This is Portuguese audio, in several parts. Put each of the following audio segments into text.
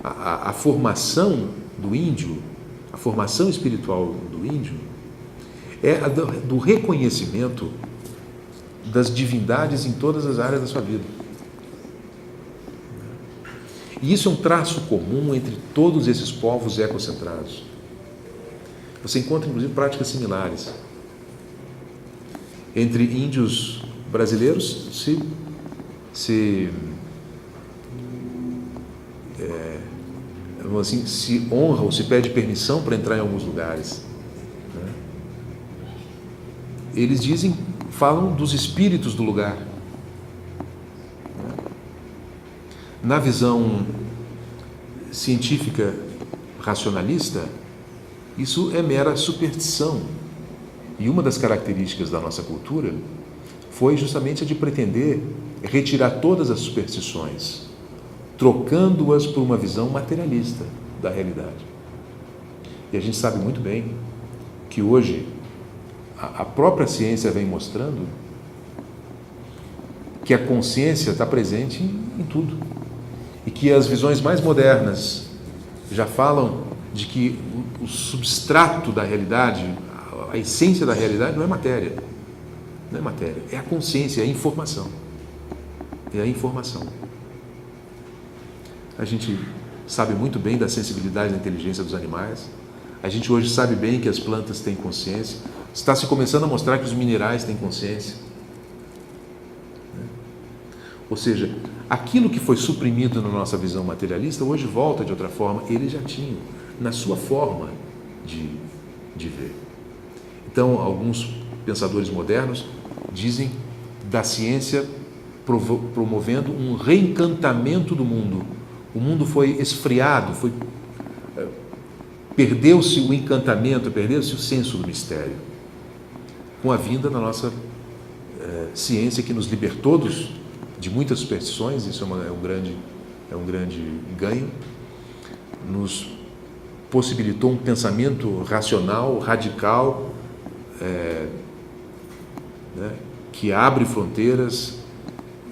a formação do índio, a formação espiritual do índio, é a do reconhecimento das divindades em todas as áreas da sua vida. E isso é um traço comum entre todos esses povos ecocentrados. Você encontra, inclusive, práticas similares. Entre índios brasileiros, se honra ou se pede permissão para entrar em alguns lugares. Eles falam dos espíritos do lugar. Na visão científica racionalista, isso é mera superstição. E uma das características da nossa cultura foi justamente a de pretender retirar todas as superstições, trocando-as por uma visão materialista da realidade. E a gente sabe muito bem que hoje a própria ciência vem mostrando que a consciência está presente em tudo. E que as visões mais modernas já falam de que o substrato da realidade, a essência da realidade não é matéria. Não é matéria, é a consciência, é a informação. É a informação. A gente sabe muito bem da sensibilidade e da inteligência dos animais. A gente hoje sabe bem que as plantas têm consciência. Está se começando a mostrar que os minerais têm consciência. Ou seja, aquilo que foi suprimido na nossa visão materialista, hoje volta de outra forma. Eles já tinham, na sua forma de ver. Então, alguns pensadores modernos dizem da ciência promovendo um reencantamento do mundo. O mundo foi esfriado, perdeu-se o encantamento, perdeu-se o senso do mistério. Com a vinda da nossa ciência, que nos libertou de muitas superstições, isso é um grande ganho, nos possibilitou um pensamento racional, radical, que abre fronteiras,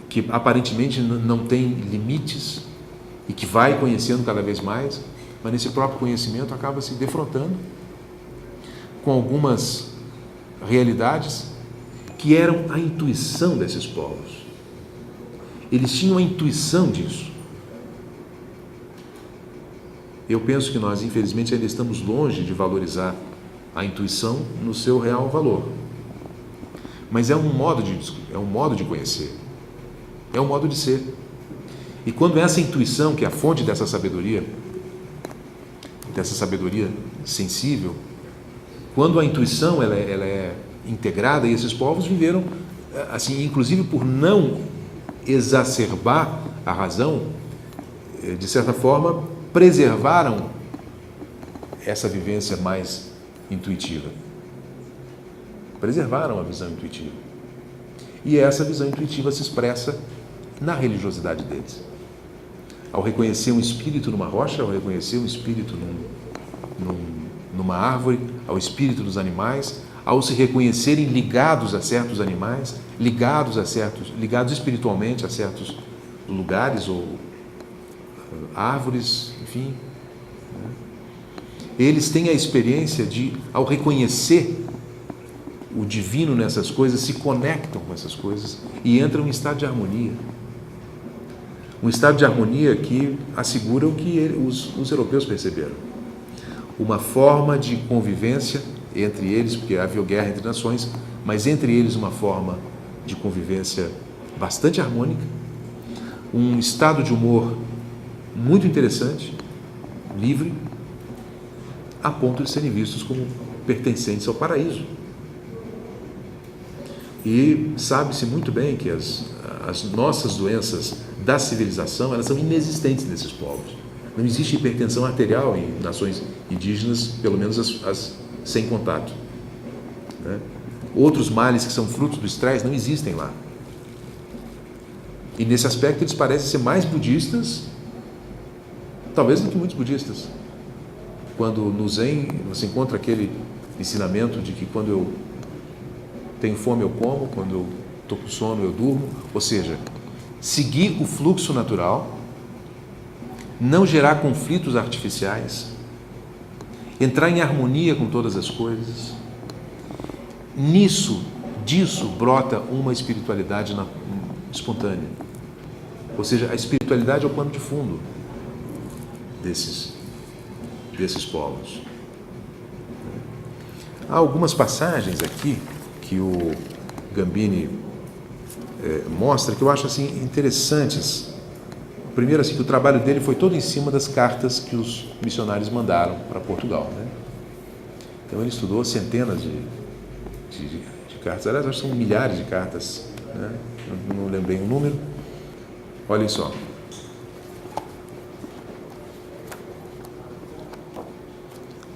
que aparentemente não tem limites e que vai conhecendo cada vez mais, mas nesse próprio conhecimento acaba se defrontando com algumas realidades que eram a intuição desses povos. Eles tinham a intuição disso. Eu penso que nós, infelizmente, ainda estamos longe de valorizar a intuição no seu real valor. Mas é um modo de conhecer, é um modo de ser. E quando essa intuição, que é a fonte dessa sabedoria sensível, quando a intuição ela é integrada, e esses povos viveram, assim, inclusive por não exacerbar a razão, de certa forma, preservaram essa vivência mais intuitiva. Preservaram a visão intuitiva. E essa visão intuitiva se expressa na religiosidade deles. Ao reconhecer um espírito numa rocha, ao reconhecer um espírito numa árvore, ao espírito dos animais, ao se reconhecerem ligados a certos animais, ligados espiritualmente a certos lugares ou árvores, enfim. Eles têm a experiência de, ao reconhecer o divino nessas coisas, se conectam com essas coisas e entram em estado de harmonia. Um estado de harmonia que assegura o que os europeus perceberam. Uma forma de convivência entre eles, porque havia guerra entre nações, mas entre eles uma forma de convivência bastante harmônica, um estado de humor muito interessante, livre, a ponto de serem vistos como pertencentes ao paraíso. E sabe-se muito bem que as nossas doenças da civilização, elas são inexistentes nesses povos. Não existe hipertensão arterial em nações indígenas, pelo menos as sem contato. Outros males que são frutos do estresse não existem lá. E nesse aspecto eles parecem ser mais budistas, talvez do que muitos budistas. Quando no Zen você encontra aquele ensinamento de que quando eu tenho fome eu como, quando eu estou com sono eu durmo, ou seja, seguir o fluxo natural, não gerar conflitos artificiais, entrar em harmonia com todas as coisas. Disso brota uma espiritualidade espontânea. Ou seja, a espiritualidade é o pano de fundo desses polos. Há algumas passagens aqui que o Gambini mostra que eu acho assim interessantes. Primeiro, assim, que o trabalho dele foi todo em cima das cartas que os missionários mandaram para Portugal, né? Então ele estudou centenas de cartas, aliás, acho que são milhares de cartas, né? Não lembrei o número. Olhem só.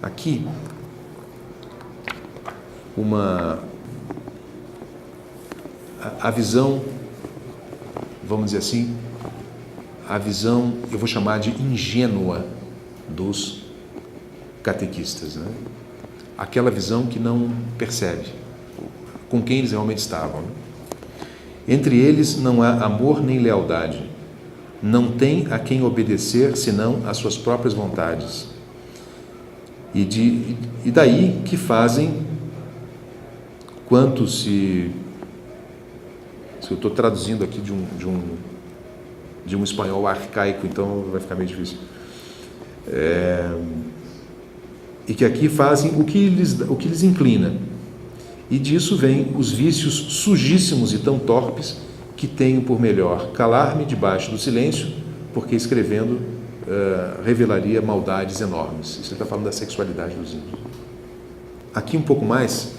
Aqui, a visão, vamos dizer assim, a visão, eu vou chamar de ingênua dos catequistas, né? Aquela visão que não percebe com quem eles realmente estavam, né? Entre eles não há amor nem lealdade, não tem a quem obedecer senão às suas próprias vontades. E daí que fazem quanto se eu estou traduzindo aqui de um espanhol arcaico, então vai ficar meio difícil. E que aqui fazem o que lhes inclina. E disso vêm os vícios sujíssimos e tão torpes que tenho por melhor calar-me debaixo do silêncio, porque escrevendo revelaria maldades enormes. Isso ele está falando da sexualidade dos índios. Aqui um pouco mais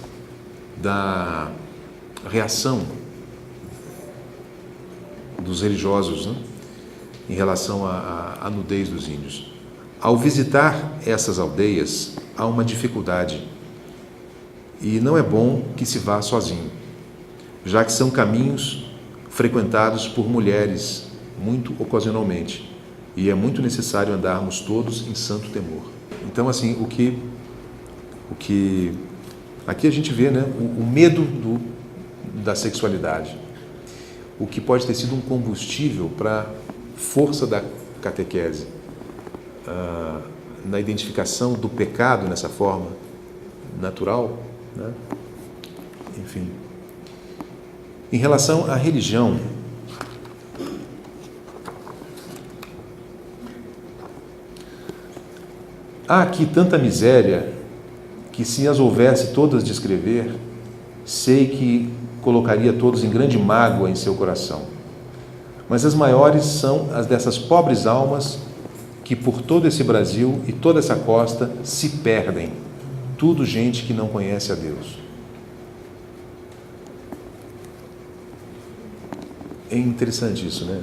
da reação dos religiosos, né, em relação à nudez dos índios. Ao visitar essas aldeias, há uma dificuldade, e não é bom que se vá sozinho, já que são caminhos frequentados por mulheres, muito ocasionalmente, e é muito necessário andarmos todos em santo temor. Então, assim, o que aqui a gente vê, né, o medo da sexualidade, o que pode ter sido um combustível para a força da catequese, na identificação do pecado nessa forma natural, né? Enfim. Em relação à religião, há aqui tanta miséria que, se as houvesse todas de escrever, sei que colocaria todos em grande mágoa em seu coração. Mas as maiores são as dessas pobres almas que por todo esse Brasil e toda essa costa se perdem. Tudo gente que não conhece a Deus. É interessante isso, né?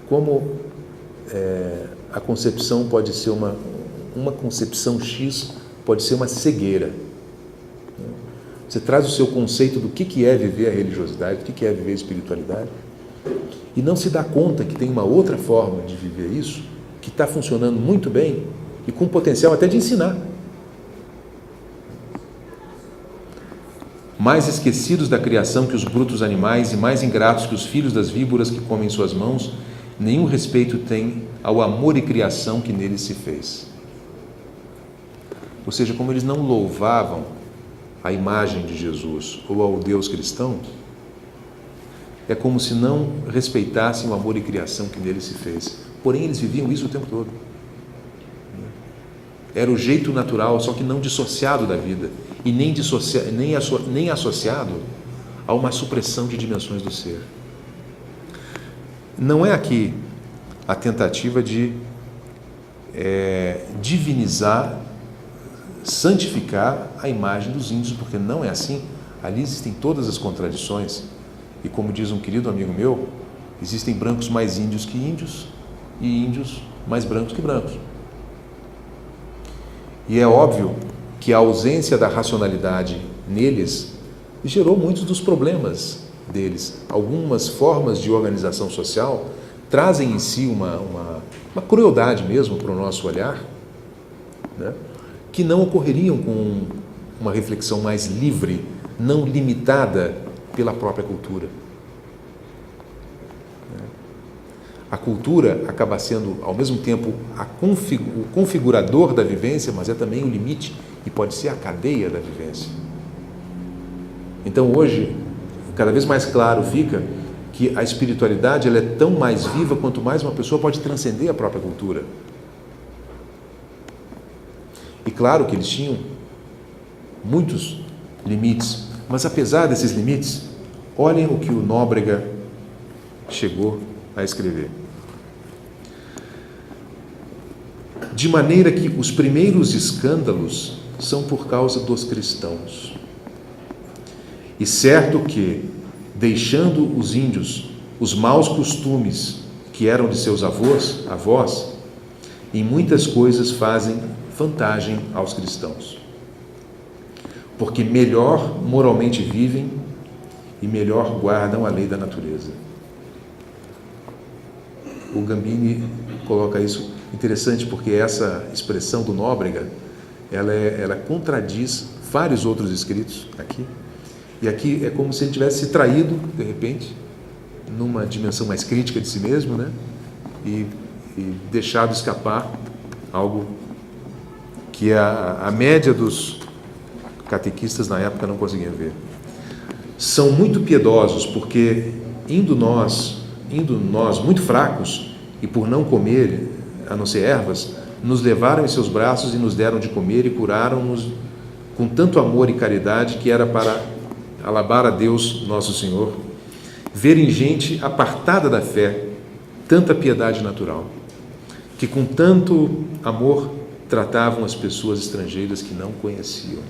Como a concepção pode ser uma concepção X, pode ser uma cegueira. Você traz o seu conceito do que é viver a religiosidade, do que é viver a espiritualidade, e não se dá conta que tem uma outra forma de viver isso, que está funcionando muito bem e com potencial até de ensinar. Mais esquecidos da criação que os brutos animais e mais ingratos que os filhos das víboras que comem suas mãos, nenhum respeito tem ao amor e criação que neles se fez. Ou seja, como eles não louvavam a imagem de Jesus ou ao Deus cristão, é como se não respeitassem o amor e criação que nele se fez. Porém, eles viviam isso o tempo todo. Era o jeito natural, só que não dissociado da vida e nem associado a uma supressão de dimensões do ser. Não é aqui a tentativa de divinizar, santificar a imagem dos índios, porque não é assim. Ali existem todas as contradições, e como diz um querido amigo meu, existem brancos mais índios que índios e índios mais brancos que brancos. E é óbvio que a ausência da racionalidade neles gerou muitos dos problemas deles. Algumas formas de organização social trazem em si uma crueldade mesmo para o nosso olhar, né? Que não ocorreriam com uma reflexão mais livre, não limitada pela própria cultura. A cultura acaba sendo, ao mesmo tempo, o configurador da vivência, mas é também o limite e pode ser a cadeia da vivência. Então, hoje, cada vez mais claro fica que a espiritualidade ela é tão mais viva quanto mais uma pessoa pode transcender a própria cultura. E claro que eles tinham muitos limites, mas apesar desses limites, olhem o que o Nóbrega chegou a escrever. De maneira que os primeiros escândalos são por causa dos cristãos. E certo que, deixando os índios os maus costumes que eram de seus avós, em muitas coisas fazem vantagem aos cristãos. Porque melhor moralmente vivem e melhor guardam a lei da natureza. O Gambini coloca isso interessante, porque essa expressão do Nóbrega, ela contradiz vários outros escritos aqui. E aqui é como se ele tivesse se traído, de repente, numa dimensão mais crítica de si mesmo, né? E deixado escapar algo que a média dos catequistas na época não conseguiam ver. São muito piedosos, porque indo nós muito fracos, e por não comer, a não ser ervas, nos levaram em seus braços e nos deram de comer e curaram-nos com tanto amor e caridade que era para alabar a Deus nosso Senhor, verem gente apartada da fé, tanta piedade natural, que com tanto amor tratavam as pessoas estrangeiras que não conheciam.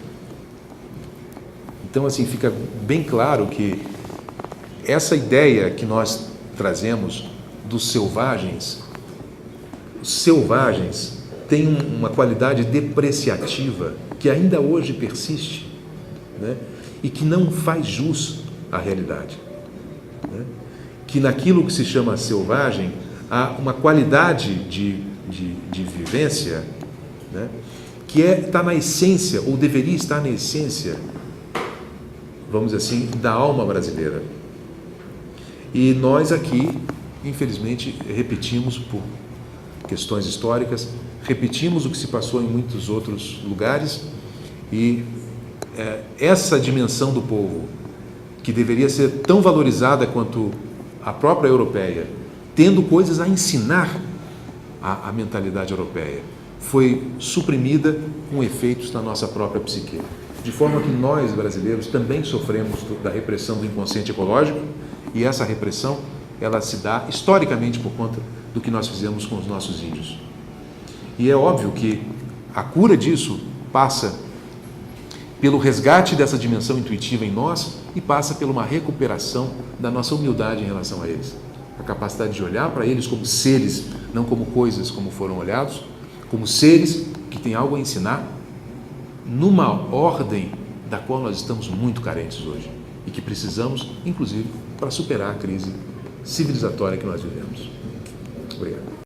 Então, assim, fica bem claro que essa ideia que nós trazemos dos selvagens, os selvagens têm uma qualidade depreciativa que ainda hoje persiste, né? E que não faz jus à realidade, né? Que naquilo que se chama selvagem há uma qualidade de vivência, né? Que está na essência, ou deveria estar na essência, vamos dizer assim, da alma brasileira. E nós aqui, infelizmente, repetimos por questões históricas, repetimos o que se passou em muitos outros lugares, e essa dimensão do povo, que deveria ser tão valorizada quanto a própria europeia, tendo coisas a ensinar à mentalidade europeia, foi suprimida com efeitos na nossa própria psique. De forma que nós, brasileiros, também sofremos da repressão do inconsciente ecológico, e essa repressão, ela se dá historicamente por conta do que nós fizemos com os nossos índios. E é óbvio que a cura disso passa pelo resgate dessa dimensão intuitiva em nós e passa por uma recuperação da nossa humildade em relação a eles. A capacidade de olhar para eles como seres, não como coisas como foram olhados, como seres que têm algo a ensinar, numa ordem da qual nós estamos muito carentes hoje e que precisamos, inclusive, para superar a crise civilizatória que nós vivemos. Obrigado.